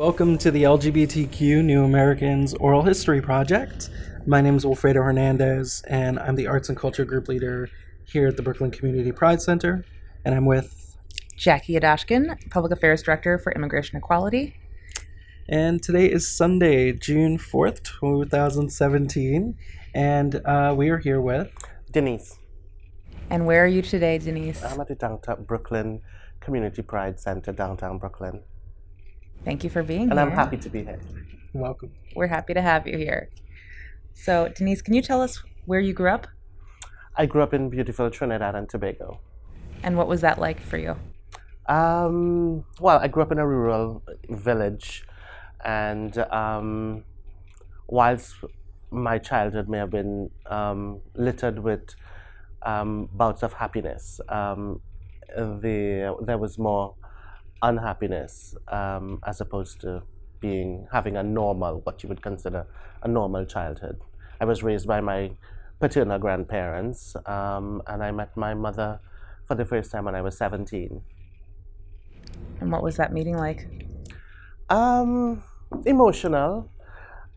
Welcome to the LGBTQ New Americans Oral History Project. My name is Wilfredo Hernandez, and I'm the Arts and Culture Group Leader here at the Brooklyn Community Pride Center. And I'm with Jackie Yodashkin, Public Affairs Director for Immigration Equality. And today is Sunday, June 4th, 2017, and we are here with Denise. And where are you today, Denise? I'm at the downtown Brooklyn Community Pride Center, downtown Brooklyn. Thank you for being here. And I'm happy to be here. Welcome. We're happy to have you here. So, Denise, can you tell us where you grew up? I grew up in beautiful Trinidad and Tobago. And what was that like for you? Well, I grew up in a rural village, and whilst my childhood may have been littered with bouts of happiness, there was more unhappiness as opposed to having what you would consider a normal childhood. I was raised by my paternal grandparents, and I met my mother for the first time when I was 17. And what was that meeting like? Emotional.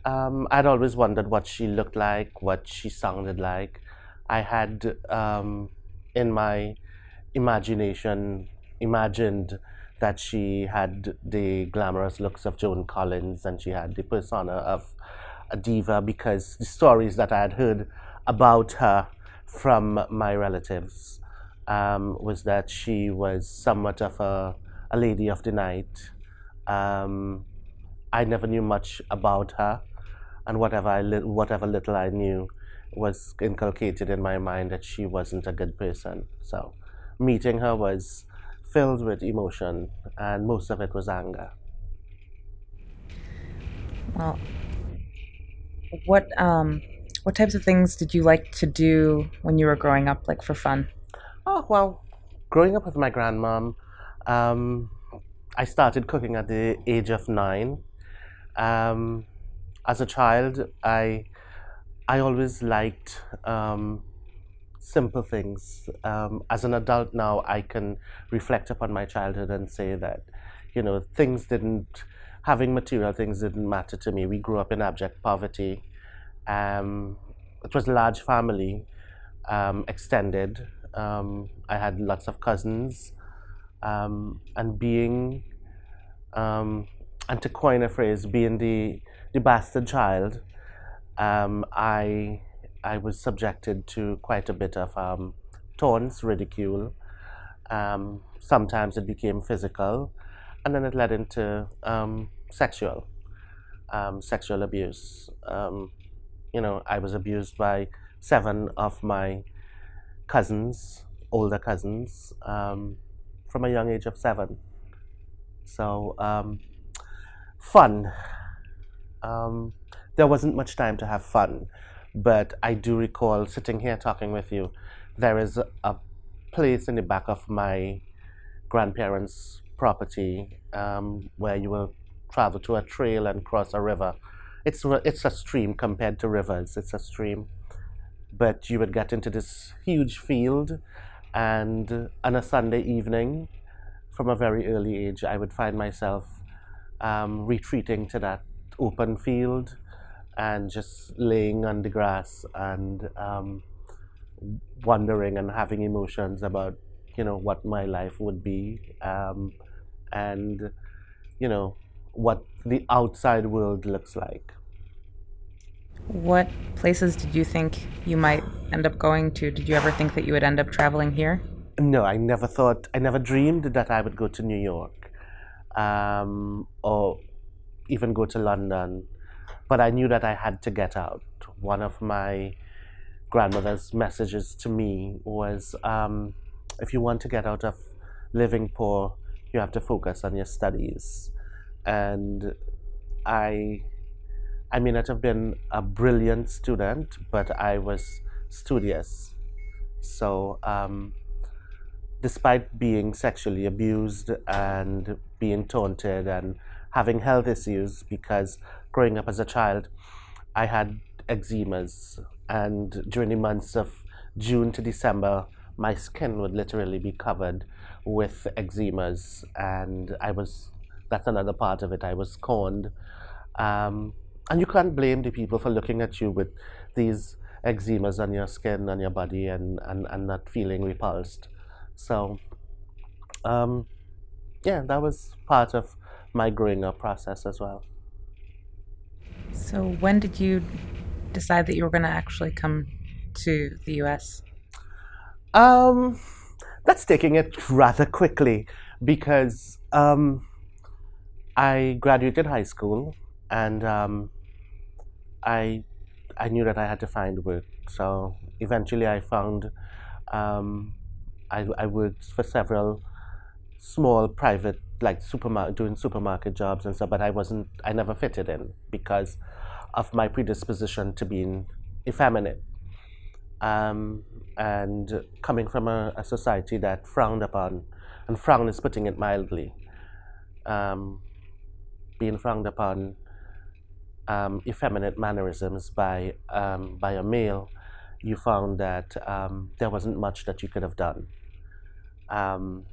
I'd always wondered what she looked like, what she sounded like. I had, in my imagination, imagined that she had the glamorous looks of Joan Collins and she had the persona of a diva, because the stories that I had heard about her from my relatives was that she was somewhat of a lady of the night. I never knew much about her, and whatever little I knew was inculcated in my mind that she wasn't a good person. So meeting her was filled with emotion, and most of it was anger. Well, what types of things did you like to do when you were growing up, like for fun? Oh, well, growing up with my grandmom, I started cooking at the age of 9. As a child, I always liked simple things. As an adult now, I can reflect upon my childhood and say that, having material things didn't matter to me. We grew up in abject poverty. It was a large family, extended. I had lots of cousins, and and to coin a phrase, being the bastard child, I was subjected to quite a bit of taunts, ridicule. Sometimes it became physical, and then it led into sexual abuse. I was abused by 7 of my older cousins, from a young age of 7. So, fun. There wasn't much time to have fun, but I do recall sitting here talking with you. There is a place in the back of my grandparents' property where you will travel to a trail and cross a river. It's a stream compared to rivers. It's a stream. But you would get into this huge field, and on a Sunday evening, from a very early age, I would find myself retreating to that open field and just laying on the grass and wondering and having emotions about, what my life would be, and, what the outside world looks like. What places did you think you might end up going to? Did you ever think that you would end up traveling here? No, I never dreamed that I would go to New York, or even go to London, but I knew that I had to get out. One of my grandmother's messages to me was, if you want to get out of living poor, you have to focus on your studies. And I may not have been a brilliant student, but I was studious. So, despite being sexually abused and being taunted and having health issues, because growing up as a child, I had eczemas, and during the months of June to December, my skin would literally be covered with eczemas, and I was That's another part of it. I was scorned. And you can't blame the people for looking at you with these eczemas on your skin, on your body, and not feeling repulsed. So, um, yeah, that was part of my growing up process as well. So when did you decide that you were going to actually come to the US? Um, that's taking it rather quickly because I graduated high school and I I knew that I had to find work. So eventually I found um, I worked for several small private like supermarket doing supermarket jobs and stuff, but I never fitted in because of my predisposition to being effeminate. Um, and coming from a society that frowned upon, and frown is putting it mildly, um, being frowned upon effeminate mannerisms by a male, you found that there wasn't much that you could have done. Um,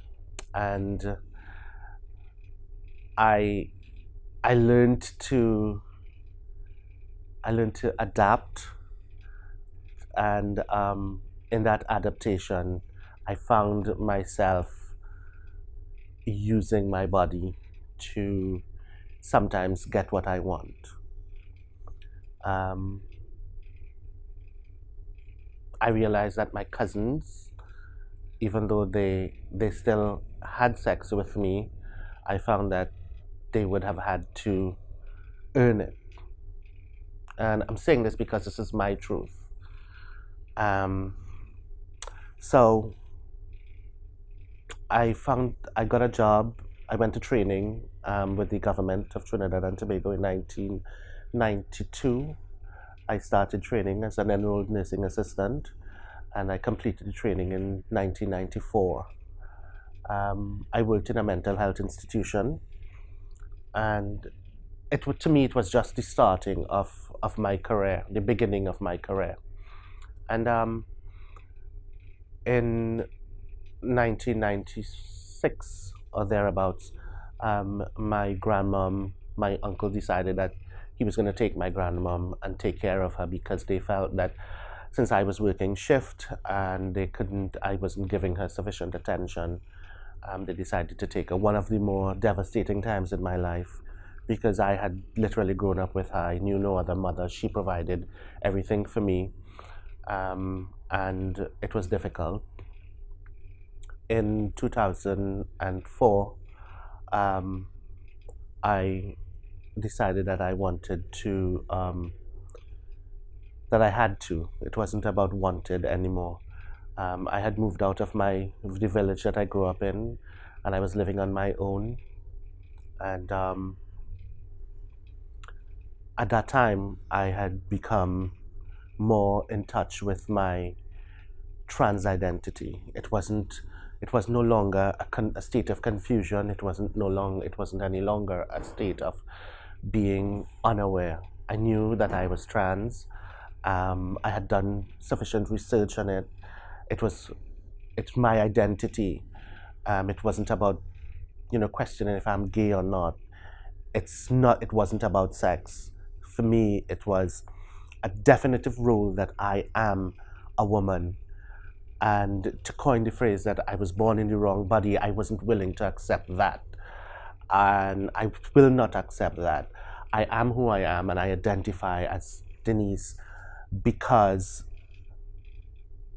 and I I learned to I learned to adapt, and in that adaptation, I found myself using my body to sometimes get what I want. Um, I realized that my cousins, even though they still had sex with me, I found that they would have had to earn it. And I'm saying this because this is my truth. Um, so I got a job. I went to training with the government of Trinidad and Tobago in 1992. I started training as an enrolled nursing assistant, and I completed the training in 1994. I worked in a mental health institution, and to me it was just the starting of my career, the beginning of my career. And in 1996 or thereabouts, my uncle decided that he was going to take my grandmom and take care of her because they felt that since I was working shift and I wasn't giving her sufficient attention, they decided to take her. One of the more devastating times in my life because I had literally grown up with her. I knew no other mother. She provided everything for me, and it was difficult. In 2004, I decided that I wanted to, that I had to. It wasn't about wanted anymore. I had moved out of the village that I grew up in, and I was living on my own. And at that time, I had become more in touch with my trans identity. It was no longer a state of confusion. It wasn't any longer a state of being unaware. I knew that I was trans. I had done sufficient research on it. It's my identity. It wasn't about questioning if I'm gay or not. It wasn't about sex. For me, it was a definitive rule that I am a woman. And to coin the phrase that I was born in the wrong body, I wasn't willing to accept that. And I will not accept that. I am who I am, and I identify as Denise because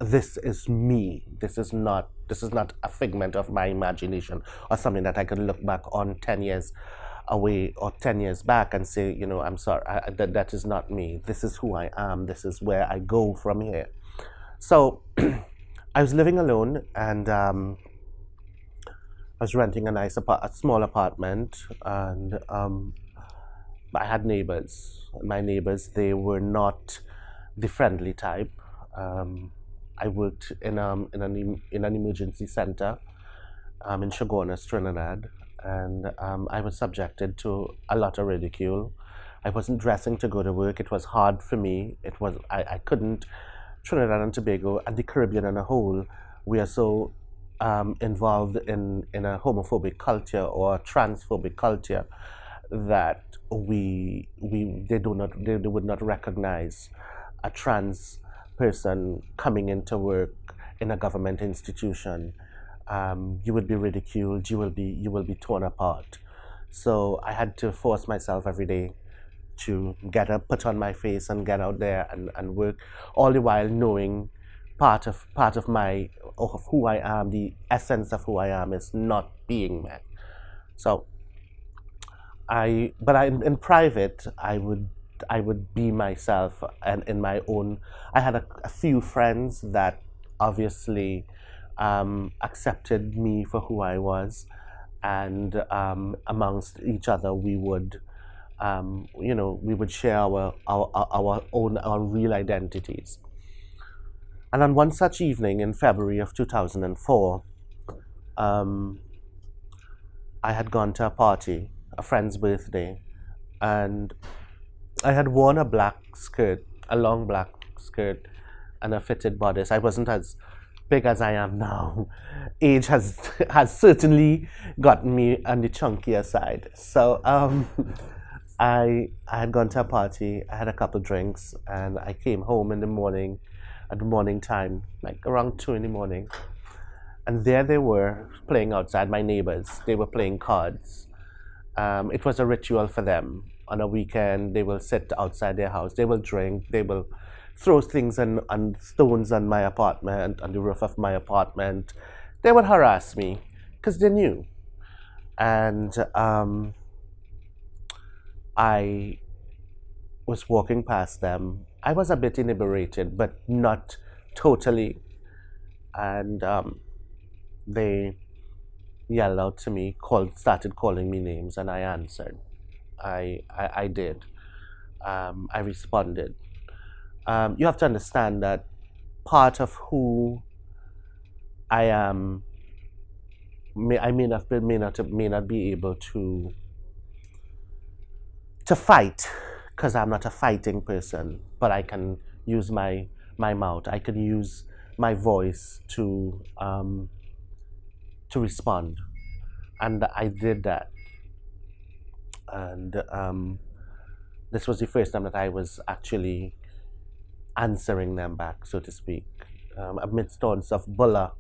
this is me. This is not a figment of my imagination or something that I can look back on 10 years away or 10 years back and say, I'm sorry, that is not me. This is who I am. This is where I go from here. So I was living alone, and I was renting a small apartment, and I had neighbors. My neighbors, they were not the friendly type. I worked in an emergency center in Chaguanas, Trinidad, and I was subjected to a lot of ridicule. I wasn't dressing to go to work. It was hard for me. I couldn't. Trinidad and Tobago and the Caribbean as a whole, we are so involved in a homophobic culture or transphobic culture that they would not recognize a trans person coming into work in a government institution. You would be ridiculed. You will be torn apart. So I had to force myself every day to get up, put on my face, and get out there and work, all the while knowing part of my of who I am, the essence of who I am, is not being met. So in private, I would be myself, and in my own. I had a few friends that obviously accepted me for who I was, and amongst each other we would share our real identities. And on one such evening in February of 2004, um, I had gone to a party, a friend's birthday, and I had worn a long black skirt, and a fitted bodice. I wasn't as big as I am now. Age has certainly gotten me on the chunkier side. So I had gone to a party. I had a couple drinks, and I came home in the morning, at the morning time, like around 2 in the morning. And there they were playing outside. My neighbors. They were playing cards. It was a ritual for them. On a weekend, they will sit outside their house. They will drink. They will throw things and stones on my apartment, on the roof of my apartment. They would harass me because they knew. And I was walking past them. I was a bit inebriated, but not totally. And they yelled out to me, started calling me names, and I answered. I did. I responded. You have to understand that part of who I am, I may not be able to fight, because I'm not a fighting person, but I can use my mouth. I can use my voice to respond, and I did that. And this was the first time that I was actually answering them back, so to speak, amidst taunts of bulla,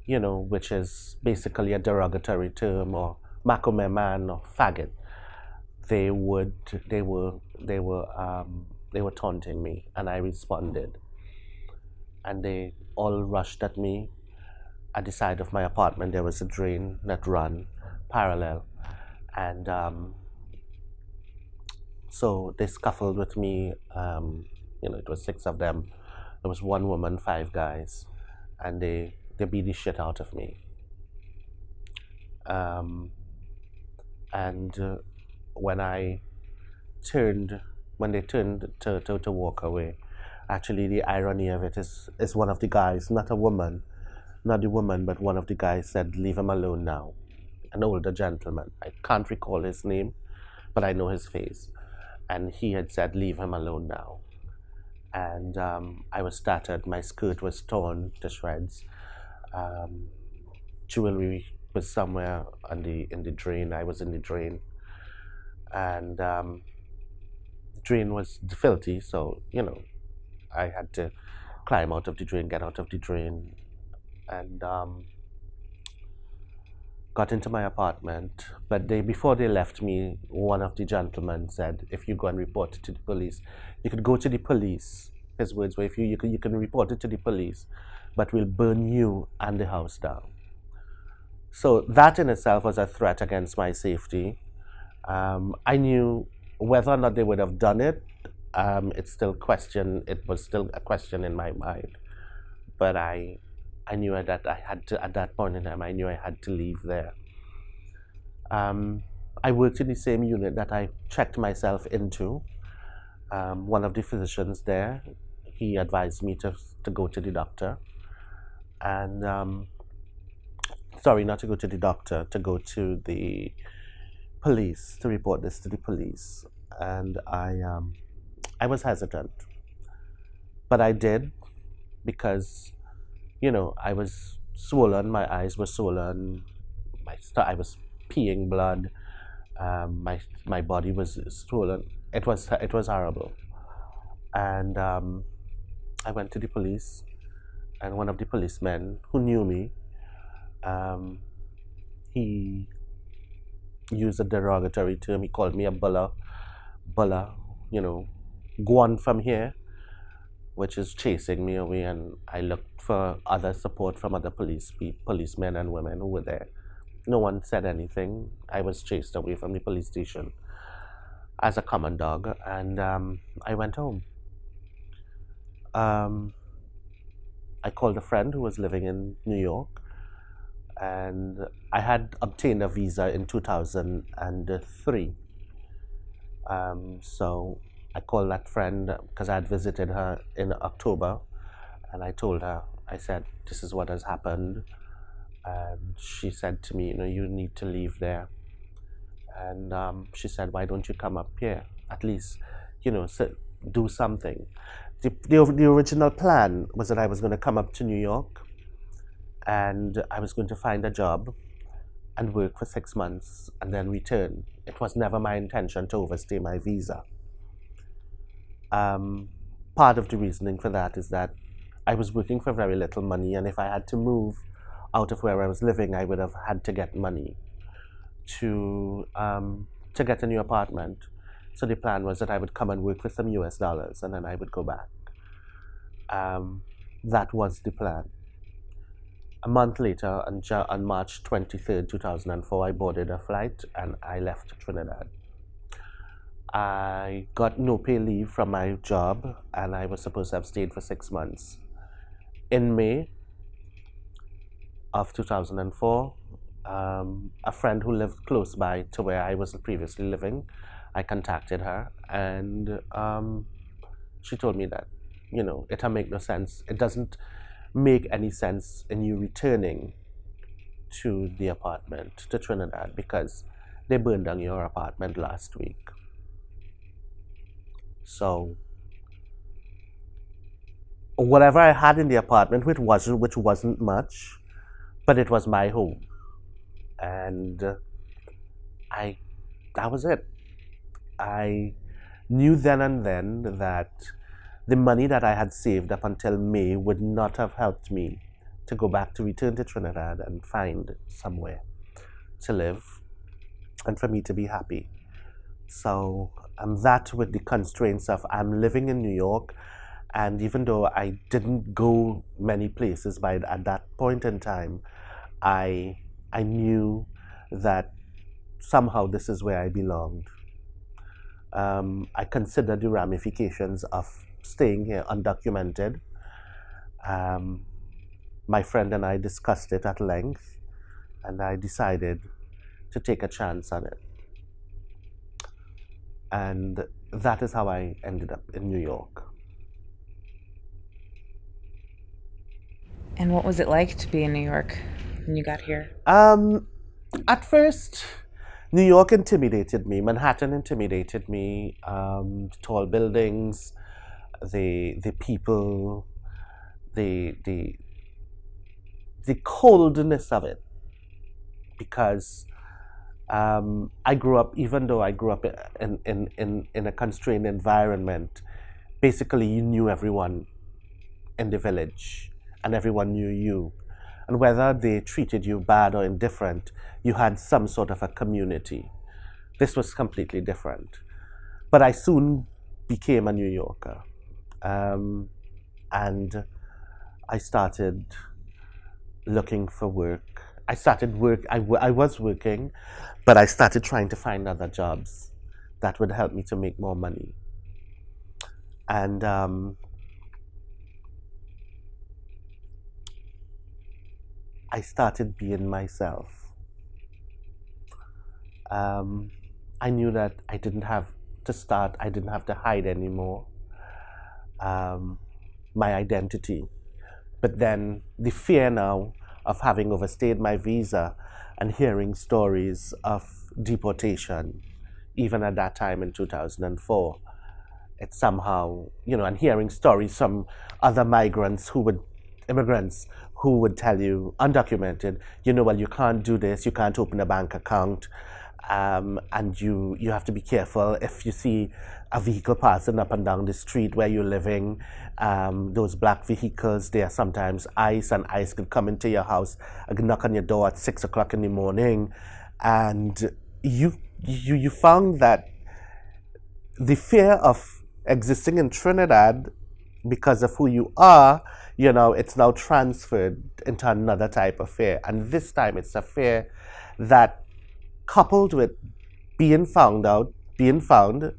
which is basically a derogatory term, or macome man, or faggot. They were taunting me, and I responded, and they all rushed at me. At the side of my apartment, there was a drain that ran parallel, and so they scuffled with me. It was 6 of them. There was 1 woman, 5 guys, and they beat the shit out of me. And when they turned to walk away, actually the irony of it is one of the guys, not the woman, but one of the guys said, "Leave him alone now." An older gentleman. I can't recall his name, but I know his face. And he had said, "Leave him alone now." And I was startled. My skirt was torn to shreds. Jewelry was somewhere in the drain. I was in the drain. And the drain was filthy, so, I had to climb out of the drain, get out of the drain, and got into my apartment. But before they left me, one of the gentlemen said, "If you go and report it to the police, you could go to the police." His words were, you can report it to the police, but we'll burn you and the house down." So that in itself was a threat against my safety. I knew whether or not they would have done it. It was still a question in my mind. But I knew that I had to, at that point in time, I knew I had to leave there. I worked in the same unit that I checked myself into. One of the physicians there, he advised me to go to the doctor. And, sorry, not to go to the doctor, to go to the police, to report this to the police. And I was hesitant. But I did, because, I was swollen. My eyes were swollen. I was peeing blood. My body was swollen. It was horrible. And I went to the police, and one of the policemen who knew me, he used a derogatory term. He called me a bulla, go on from here, which is chasing me away. And I looked for other support from other policemen and women who were there. No one said anything. I was chased away from the police station as a common dog, and I went home. I called a friend who was living in New York, and I had obtained a visa in 2003. So I called that friend because I had visited her in October, and I told her, I said, this is what has happened. And she said to me, you need to leave there. And she said, why don't you come up here? At least, do something. The original plan was that I was going to come up to New York, and I was going to find a job and work for 6 months and then return. It was never my intention to overstay my visa. Part of the reasoning for that is that I was working for very little money, and if I had to move out of where I was living, I would have had to get money to get a new apartment. So the plan was that I would come and work for some US dollars, and then I would go back. That was the plan. A month later, on March 23rd, 2004, I boarded a flight and I left Trinidad. I got no pay leave from my job, and I was supposed to have stayed for 6 months. In May of 2004, a friend who lived close by to where I was previously living, I contacted her, and she told me that, it'll make no sense. It doesn't make any sense in you returning to the apartment, to Trinidad, because they burned down your apartment last week. So whatever I had in the apartment, which wasn't much, but it was my home, and that was it. I knew then and then that the money that I had saved up until May would not have helped me to go back, to return to Trinidad and find somewhere to live and for me to be happy. So that, with the constraints of I'm living in New York, and even though I didn't go many places at that point in time, I knew that somehow this is where I belonged. I considered the ramifications of staying here undocumented. My friend and I discussed it at length, and I decided to take a chance on it. And that is how I ended up in New York. And what was it like to be in New York when you got here? At first, New York intimidated me. Manhattan intimidated me. Tall buildings, the people, the coldness of it. Because I grew up, even though I grew up in a constrained environment, basically you knew everyone in the village, and everyone knew you. And whether they treated you bad or indifferent, you had some sort of a community. This was completely different. But I soon became a New Yorker. And I started looking for work. I was working, but I started trying to find other jobs that would help me to make more money. And I started being myself. I knew that I didn't have to hide anymore my identity. But then the fear now of having overstayed my visa and hearing stories of deportation, even at that time in 2004, it somehow, and hearing stories from other immigrants who would tell you, undocumented, well, you can't do this, you can't open a bank account, and you have to be careful if you see a vehicle passing up and down the street where you're living. Those black vehicles, they are sometimes ICE, and ICE could come into your house and knock on your door at 6 o'clock in the morning. And you found that the fear of existing in Trinidad because of who you are, it's now transferred into another type of fear. And this time it's a fear that, coupled with being found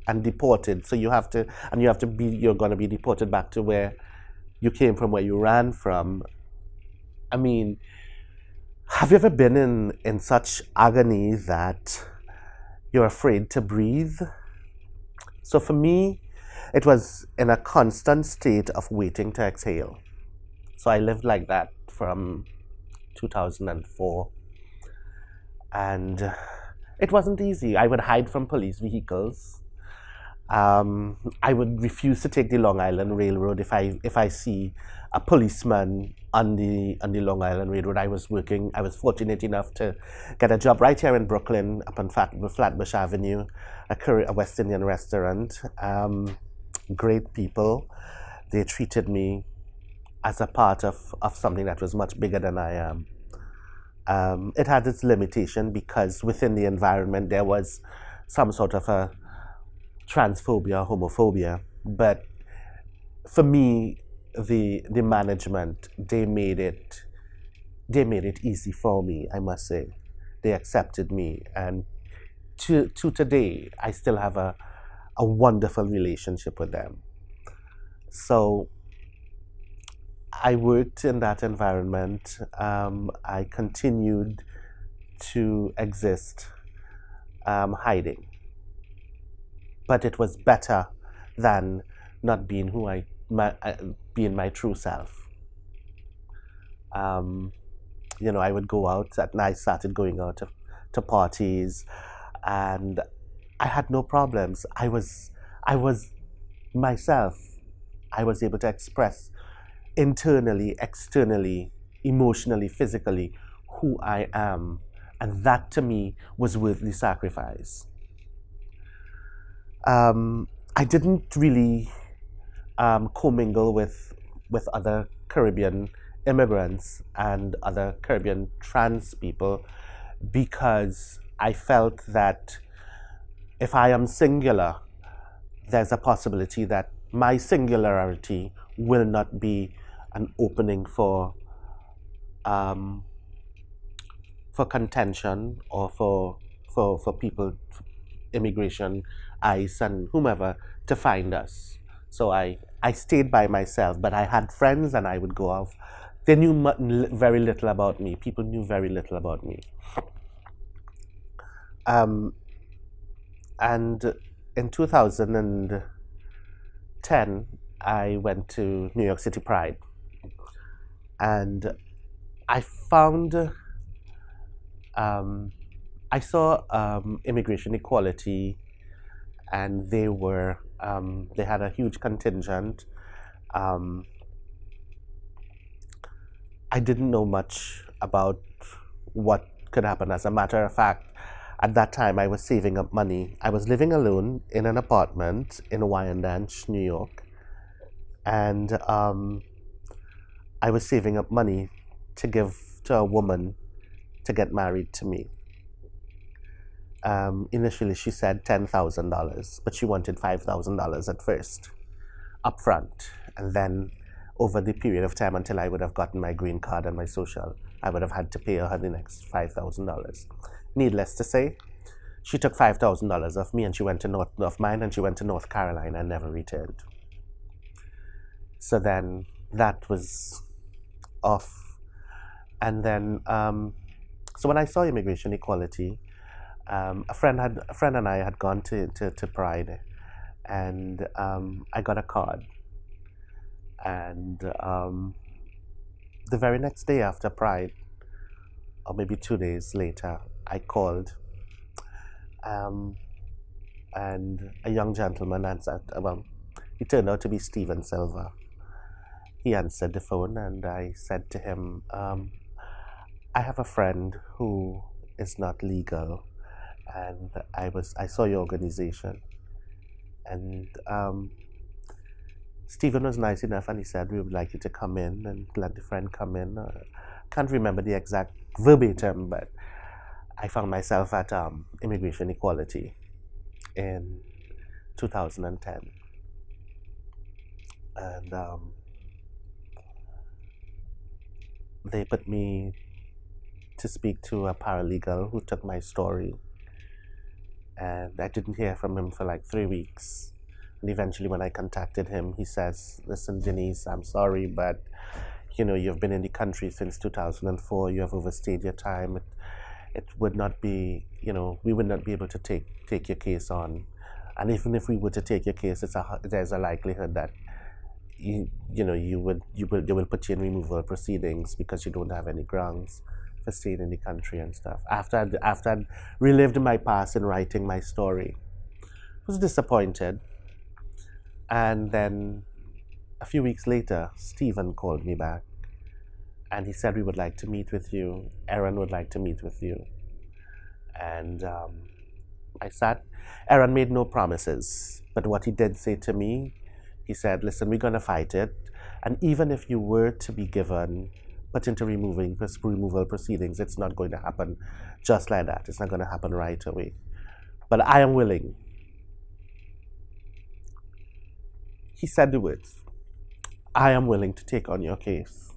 and deported. So you're going to be deported back to where you came from, where you ran from. I mean, have you ever been in such agony that you're afraid to breathe? So for me, it was in a constant state of waiting to exhale. So I lived like that from 2004. And it wasn't easy. I would hide from police vehicles. I would refuse to take the Long Island Railroad if I see a policeman on the Long Island Railroad. I was fortunate enough to get a job right here in Brooklyn, up on Flatbush Avenue, a West Indian restaurant. Great people. They treated me as a part of something that was much bigger than I am. It had its limitation because within the environment there was some sort of a transphobia, homophobia. But for me, the management, they made it easy for me, I must say. They accepted me, and to today, I still have a wonderful relationship with them. So I worked in that environment. I continued to exist hiding. But it was better than not being being my true self. I would go out at night, started going out to parties, and I had no problems. I was myself. I was able to express internally, externally, emotionally, physically who I am, and that to me was worth the sacrifice. I didn't really commingle with other Caribbean immigrants and other Caribbean trans people because I felt that if I am singular, there's a possibility that my singularity will not be an opening for contention or for people, immigration, ICE, and whomever to find us. So I stayed by myself, but I had friends and I would go off. They knew very little about me. People knew very little about me. And in 2010, I went to New York City Pride. And I found, I saw immigration equality, and they had a huge contingent. I didn't know much about what could happen. As a matter of fact, at that time, I was saving up money. I was living alone in an apartment in Wyandanch, New York. And I was saving up money to give to a woman to get married to me. Initially, she said $10,000, but she wanted $5,000 at first, upfront. And then over the period of time until I would have gotten my green card and my social, I would have had to pay her the next $5,000. Needless to say, she took $5,000 off me and she went to North Carolina and never returned. So then that was off. And then, so when I saw immigration equality, a friend and I had gone to Pride, and I got a card. And the very next day after Pride, or maybe 2 days later, I called, and a young gentleman answered. Well, he turned out to be Steven Silva, he answered the phone, and I said to him, I have a friend who is not legal, and I saw your organization, and Stephen was nice enough, and he said, we would like you to come in and let the friend come in. Can't remember the exact verbatim, but I found myself at Immigration Equality in 2010. And they put me to speak to a paralegal who took my story. And I didn't hear from him for like 3 weeks. And eventually when I contacted him, he says, listen, Denise, I'm sorry, but you've been in the country since 2004. You have overstayed your time. It would not be, we would not be able to take your case on. And even if we were to take your case, there's a likelihood that they will put you in removal proceedings because you don't have any grounds for staying in the country and stuff. After I'd relived my past in writing my story, I was disappointed. And then a few weeks later, Stephen called me back, and he said, we would like to meet with you. Aaron would like to meet with you. And I sat. Aaron made no promises, but what he did say to me, he said, listen, we're going to fight it. And even if you were to be put into removal proceedings, it's not going to happen just like that. It's not going to happen right away. But I am willing. He said the words, I am willing to take on your case.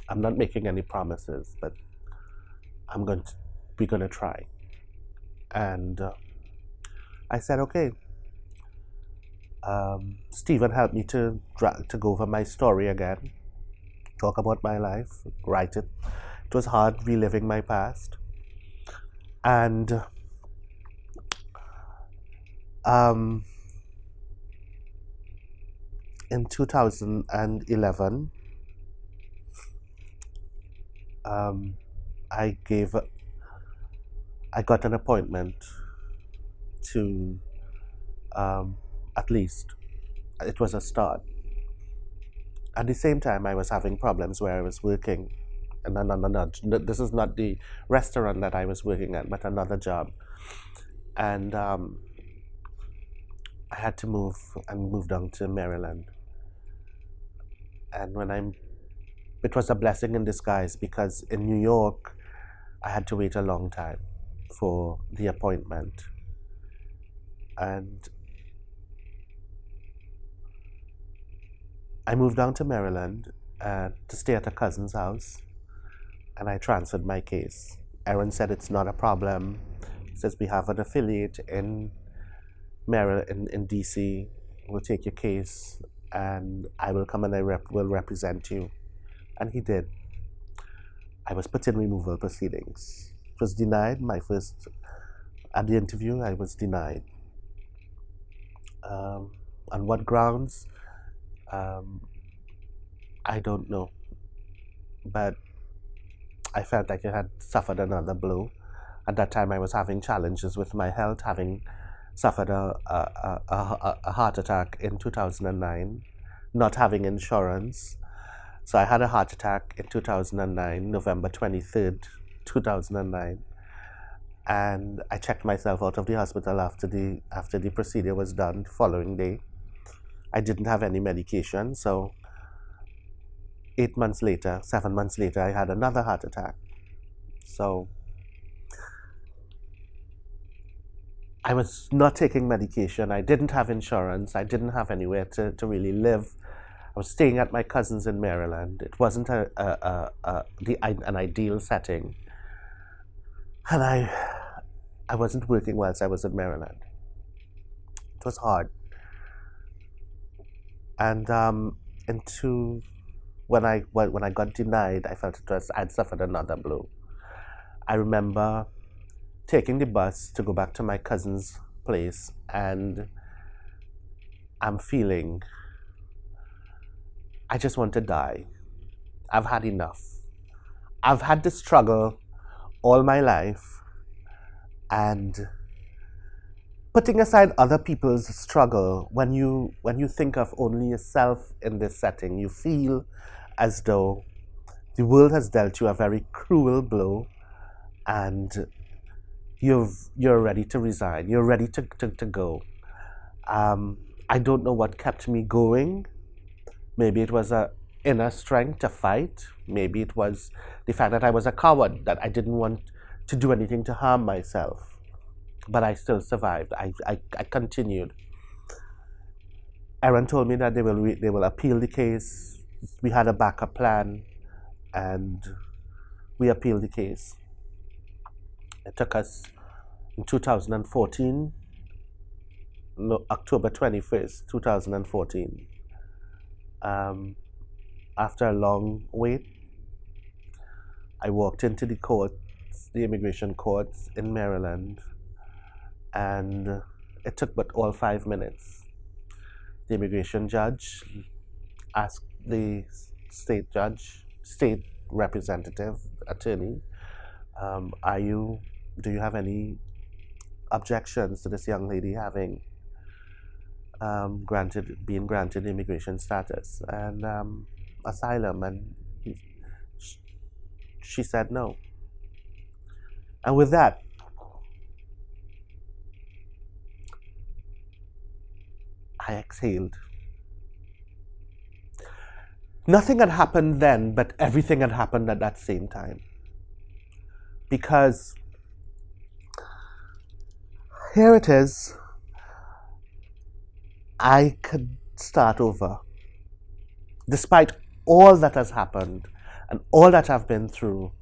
I'm not making any promises, but we're going to try. And I said, okay. Stephen helped me to go over my story again, talk about my life, write it. It was hard reliving my past. And in 2011, I got an appointment to, at least, it was a start. At the same time, I was having problems where I was working. And this is not the restaurant that I was working at, but another job. And I had to move down to Maryland. And it was a blessing in disguise, because in New York, I had to wait a long time for the appointment. And I moved down to Maryland to stay at a cousin's house, and I transferred my case. Aaron said it's not a problem. He says, we have an affiliate in Maryland, in DC. We'll take your case, and I will come and I will represent you. And he did. I was put in removal proceedings. It was denied. At the interview, I was denied. On what grounds? I don't know. But I felt like I had suffered another blow. At that time, I was having challenges with my health, having suffered a heart attack in 2009, not having insurance. So I had a heart attack in 2009, November 23rd, 2009. And I checked myself out of the hospital after the procedure was done the following day. I didn't have any medication, so 7 months later, I had another heart attack. So I was not taking medication. I didn't have insurance. I didn't have anywhere to really live. I was staying at my cousin's in Maryland. It wasn't an ideal setting. And I wasn't working whilst I was in Maryland. It was hard. And when I got denied, I felt I'd suffered another blow. I remember taking the bus to go back to my cousin's place, and I'm feeling, I just want to die. I've had enough. I've had this struggle all my life, and putting aside other people's struggle, when you think of only yourself in this setting, you feel as though the world has dealt you a very cruel blow, and you're ready to resign. You're ready to go. I don't know what kept me going. Maybe it was a inner strength to fight. Maybe it was the fact that I was a coward, that I didn't want to do anything to harm myself. But I still survived. I continued. Aaron told me that they will appeal the case. We had a backup plan, and we appealed the case. It took us in 2014, October 21st, 2014. After a long wait, I walked into the courts, the immigration courts in Maryland, and it took but all 5 minutes. The immigration judge asked the state representative, attorney, do you have any objections to this young lady having being granted immigration status and asylum? And she said no. And with that, I exhaled. Nothing had happened then, but everything had happened at that same time. Because here it is, I could start over. Despite all that has happened and all that I've been through,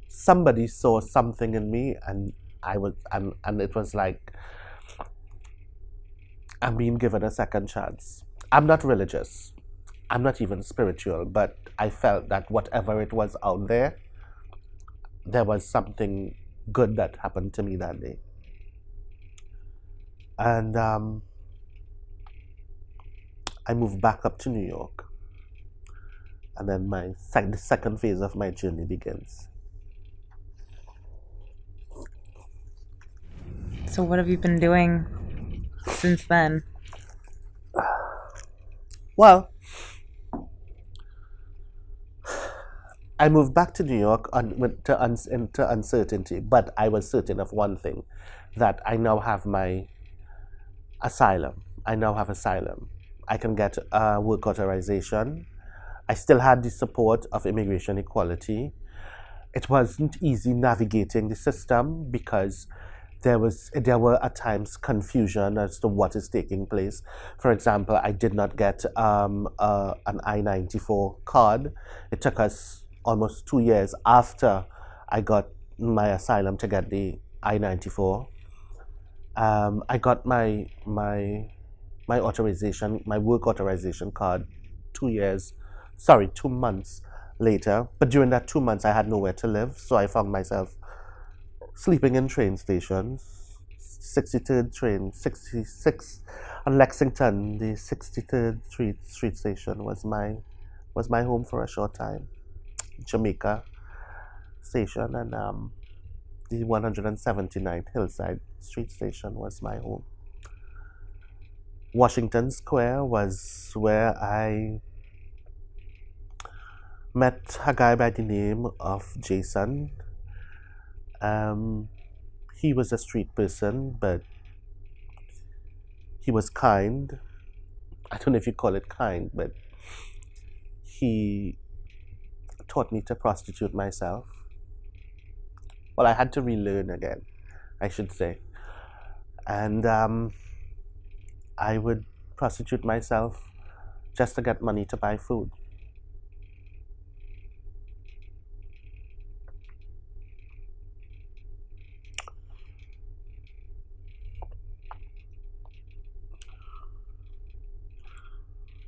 somebody saw something in me, and it was like I'm being given a second chance. I'm not religious. I'm not even spiritual, but I felt that whatever it was out there was something good that happened to me that day. And I moved back up to New York. And then the second phase of my journey begins. So what have you been doing since then? Well, I moved back to New York into uncertainty, but I was certain of one thing, that I now have my asylum. I now have asylum. I can get work authorization. I still had the support of immigration equality. It wasn't easy navigating the system because there were at times confusion as to what is taking place. For example, I did not get an I-94 card. It took us almost 2 years after I got my asylum to get the I-94. I got my authorization, my work authorization card 2 months later. But during that 2 months, I had nowhere to live, so I found myself sleeping in train stations. 63rd train, 66 on Lexington, the 63rd Street station was my home for a short time. Jamaica station, and the 179th Hillside Street station was my home. Washington Square was where I met a guy by the name of Jason. He was a street person, but he was kind. I don't know if you call it kind, but he taught me to prostitute myself. Well, I had to relearn again, I should say. And I would prostitute myself just to get money to buy food.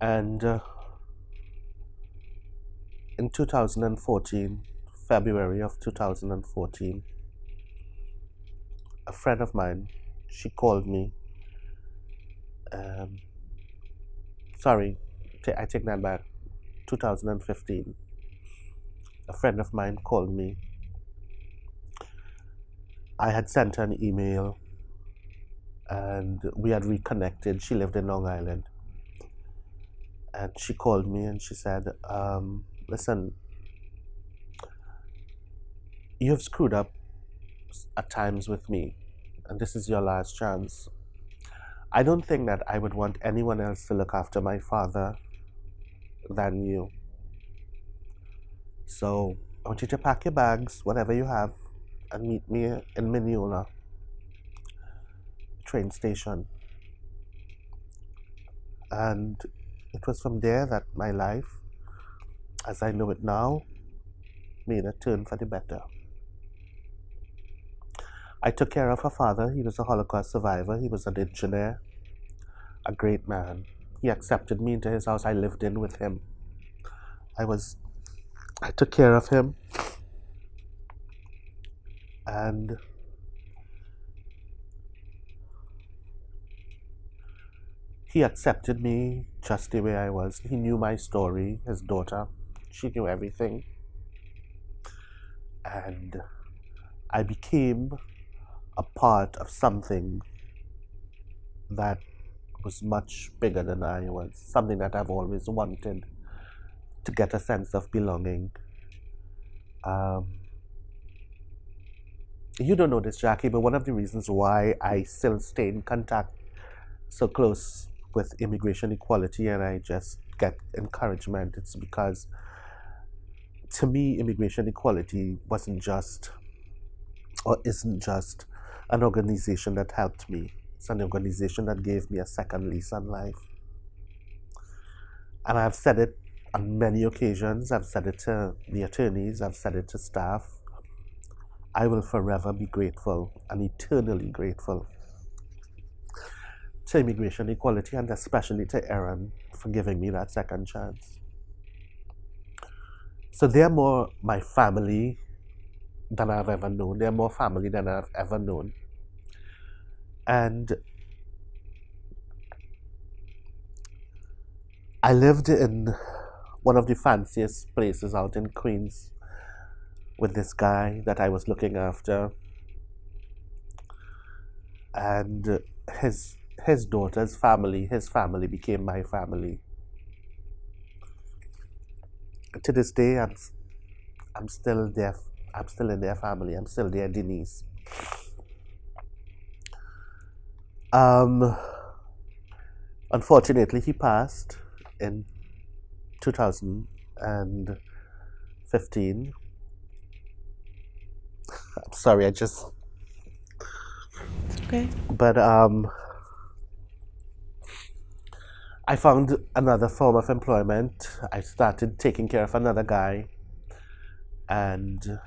And in 2014, February of 2014, a friend of mine, she called me. I take that back. 2015, a friend of mine called me. I had sent her an email and we had reconnected. She lived in Long Island. And she called me and she said, listen, you've screwed up at times with me, and this is your last chance. I don't think that I would want anyone else to look after my father than you. So I want you to pack your bags, whatever you have, and meet me in Mineola train station. And it was from there that my life, as I know it now, made a turn for the better. I took care of her father. He was a Holocaust survivor. He was an engineer, a great man. He accepted me into his house. I lived in with him. I took care of him. And he accepted me just the way I was. He knew my story, his daughter. She knew everything. And I became a part of something that was much bigger than I was. Something that I've always wanted, to get a sense of belonging. You don't know this, Jackie, but one of the reasons why I still stay in contact so close with immigration equality and I just get encouragement, it's because to me, immigration equality wasn't just, or isn't just, an organization that helped me. It's an organization that gave me a second lease on life. And I've said it on many occasions. I've said it to the attorneys. I've said it to staff. I will forever be grateful and eternally grateful to immigration equality, and especially to Aaron for giving me that second chance. So they're more my family than I've ever known. They're more family than I've ever known. And I lived in one of the fanciest places out in Queens with this guy that I was looking after. And his daughter's family, his family became my family. To this day, I'm still there. I'm still in their family. I'm still their Denise. Unfortunately, he passed in 2015. I'm sorry, Okay. But I found another form of employment. I started taking care of another guy, and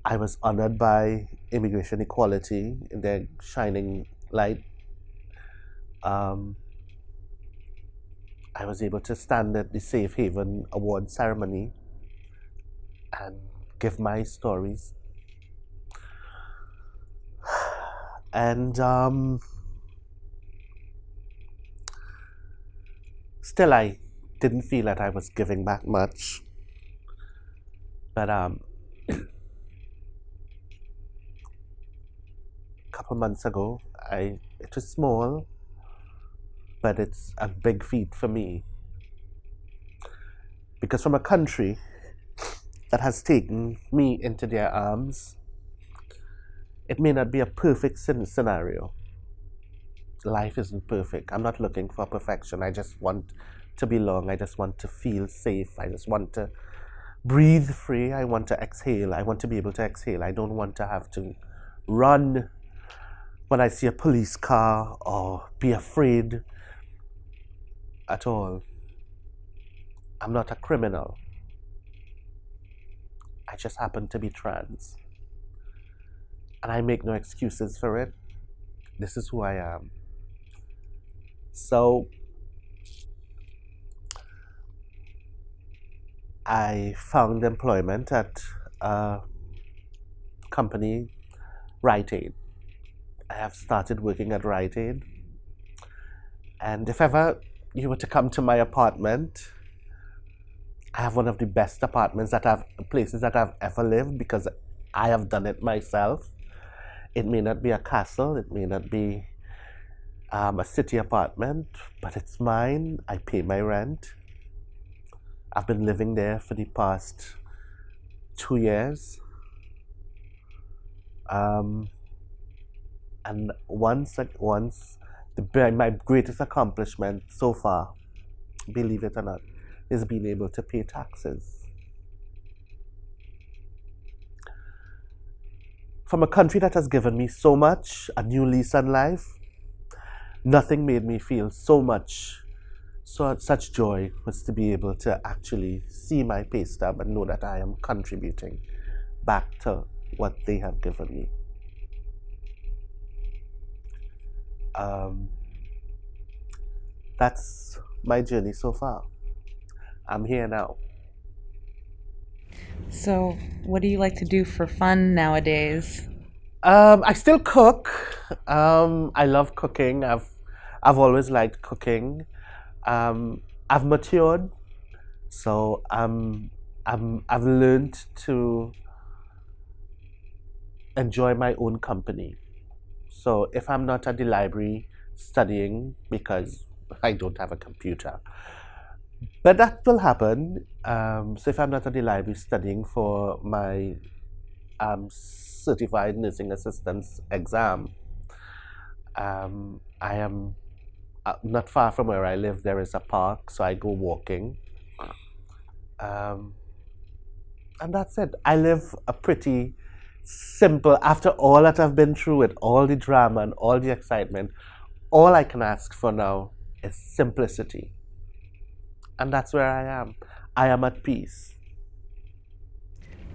I was honored by immigration equality in their shining light. I was able to stand at the Safe Haven Award ceremony and give my stories. And still, I didn't feel that I was giving back much. But a couple months ago, it was small, but it's a big feat for me. Because from a country that has taken me into their arms, it may not be a perfect scenario. Life isn't perfect. I'm not looking for perfection. I just want to belong. I just want to feel safe. I just want to breathe free. I want to exhale. I want to be able to exhale. I don't want to have to run when I see a police car or be afraid at all. I'm not a criminal. I just happen to be trans. And I make no excuses for it. This is who I am. So I found employment at a company, Rite Aid. I have started working at Rite Aid. And if ever you were to come to my apartment, I have one of the best apartments places that I've ever lived, because I have done it myself. It may not be a castle, it may not be a city apartment, but it's mine. I pay my rent. I've been living there for the past 2 years. And my greatest accomplishment so far, believe it or not, is being able to pay taxes. From a country that has given me so much, a new lease on life, nothing made me feel such joy was to be able to actually see my pay stub and know that I am contributing back to what they have given me. That's my journey so far. I'm here now. So, what do you like to do for fun nowadays? I still cook. I love cooking. I've always liked cooking. I've matured, so I've learned to enjoy my own company. So if I'm not at the library studying because I don't have a computer, but that will happen. So if I'm not at the library studying for my certified nursing assistance exam, I am not far from where I live. There is a park, so I go walking, and that's it. I live a pretty simple. After all that I've been through with all the drama and all the excitement, all I can ask for now is simplicity, and that's where I am. I am at peace.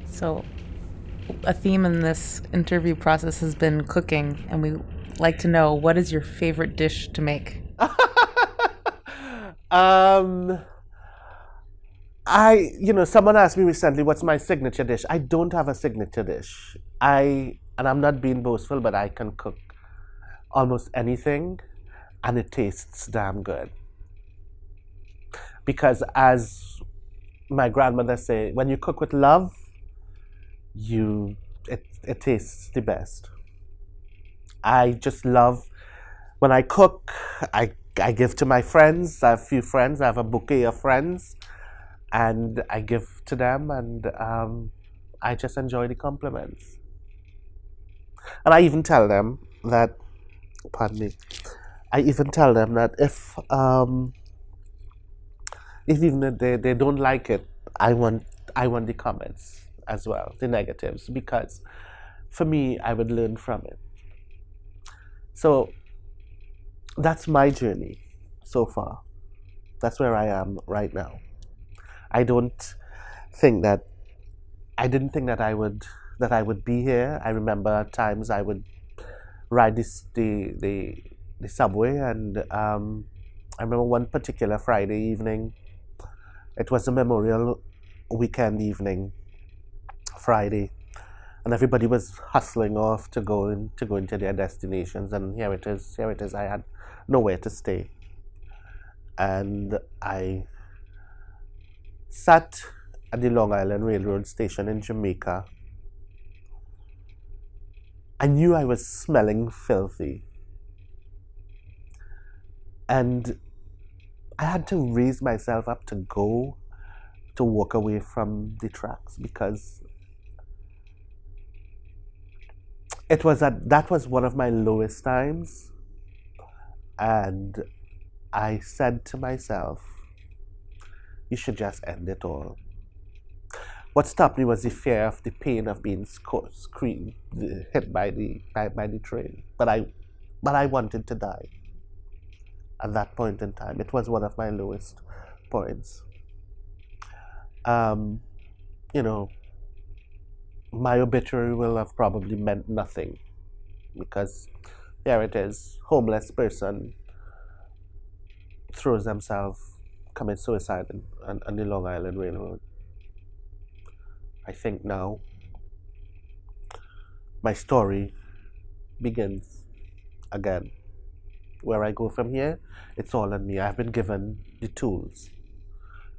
So, a theme in this interview process has been cooking, and we like to know, what is your favorite dish to make? Someone asked me recently, what's my signature dish? I don't have a signature dish. And I'm not being boastful, but I can cook almost anything, and it tastes damn good. Because as my grandmother said, when you cook with love, it tastes the best. I just love when I cook. I give to my friends. I have a few friends. I have a bouquet of friends, and I give to them, and I just enjoy the compliments. And I even tell them that, pardon me, I even tell them that if even they don't like it, I want the comments as well, the negatives, because for me, I would learn from it. So that's my journey so far. That's where I am right now. I didn't think that I would be here. I remember times I would ride the subway, and I remember one particular Friday evening. It was a Memorial weekend evening, Friday, and everybody was hustling off to go into their destinations. And here it is. I had nowhere to stay, and I sat at the Long Island Railroad station in Jamaica. I knew I was smelling filthy, and I had to raise myself up to walk away from the tracks, because that was one of my lowest times, and I said to myself, you should just end it all. What stopped me was the fear of the pain of being hit by the train. But I wanted to die. At that point in time, it was one of my lowest points. My obituary will have probably meant nothing, because here it is, homeless person throws themselves, commits suicide on the Long Island Railroad. I think now my story begins again. Where I go from here, it's all on me. I've been given the tools.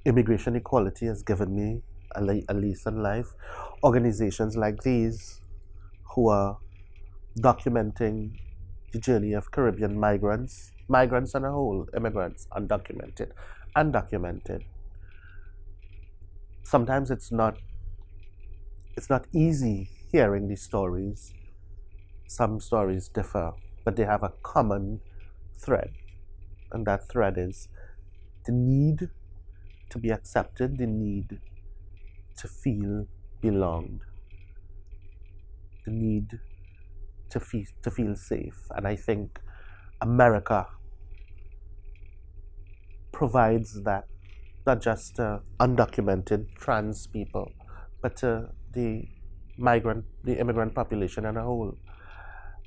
Immigration equality has given me a lease on life. Organizations like these, who are documenting the journey of Caribbean migrants on a whole, immigrants, undocumented. Sometimes it's not easy hearing these stories. Some stories differ, but they have a common thread, and that thread is the need to be accepted, the need to feel belonged, the need to feel safe. And I think America provides that, not just to undocumented trans people, but to the immigrant population as a whole.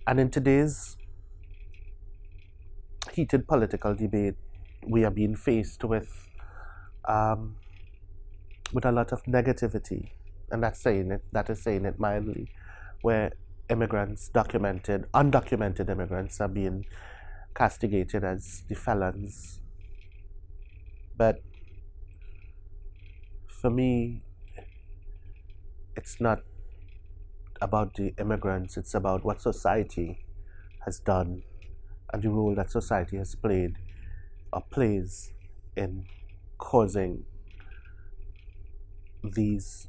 And in today's heated political debate, we are being faced with a lot of negativity, and that is saying it mildly, where undocumented immigrants are being castigated as the felons. But for me, it's not about the immigrants, it's about what society has done and the role that society has played or plays in causing this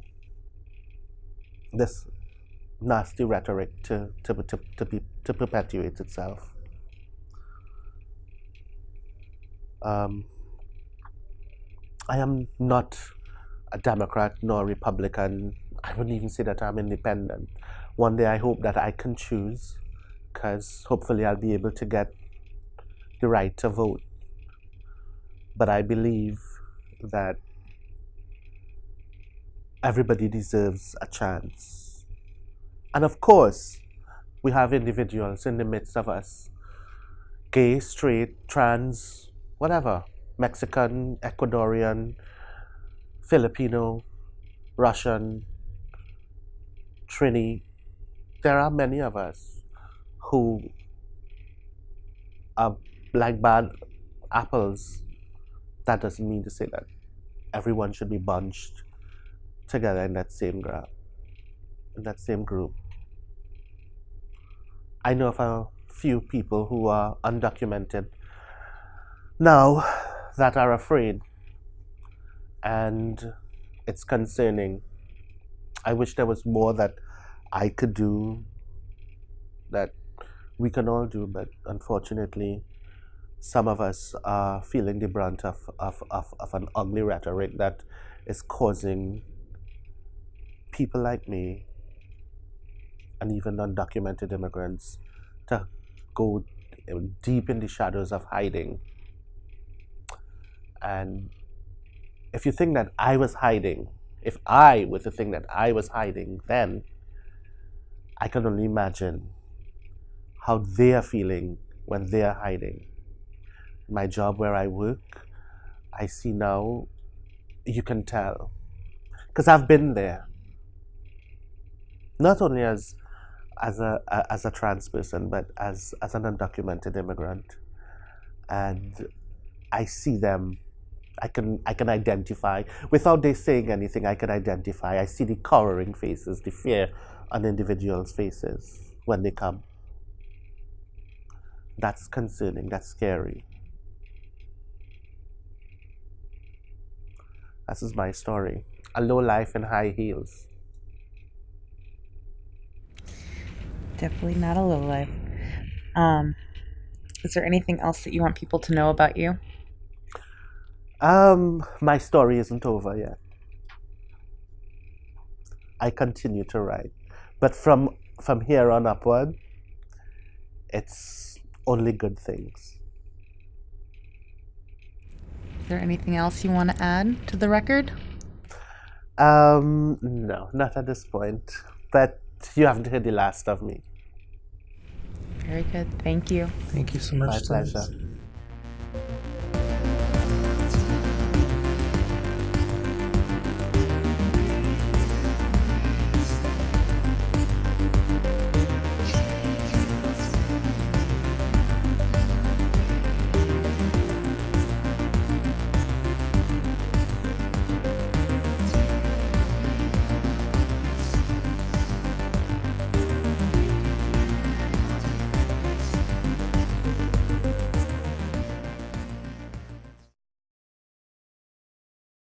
nasty rhetoric to perpetuate itself. I am not a Democrat nor Republican. I wouldn't even say that I'm independent. One day I hope that I can choose, because hopefully I'll be able to get the right to vote. But I believe that everybody deserves a chance. And of course, we have individuals in the midst of us, gay, straight, trans, whatever, Mexican, Ecuadorian, Filipino, Russian, Trini. There are many of us who are like bad apples. That doesn't mean to say that everyone should be bunched together in that same group. I know of a few people who are undocumented now that are afraid, and it's concerning. I wish there was more that I could do, that we can all do, but unfortunately, some of us are feeling the brunt of an ugly rhetoric that is causing people like me and even undocumented immigrants to go deep in the shadows of hiding. And if you think that I was hiding, if I were to think that I was hiding, then I can only imagine how they are feeling when they are hiding. My job where I work, I see now, you can tell, because I've been there. Not only as a trans person, but as an undocumented immigrant, and I see them. I can identify, without they saying anything. I can identify. I see the cowering faces, the fear on individuals' faces when they come. That's concerning. That's scary. This is my story. A low life in high heels. Definitely not a low life. Is there anything else that you want people to know about you? My story isn't over yet. I continue to write, but from here on upward, it's only good things. Is there anything else you want to add to the record? No, not at this point. But you haven't heard the last of me. Very good. Thank you. Thank you so much. My pleasure. Denise.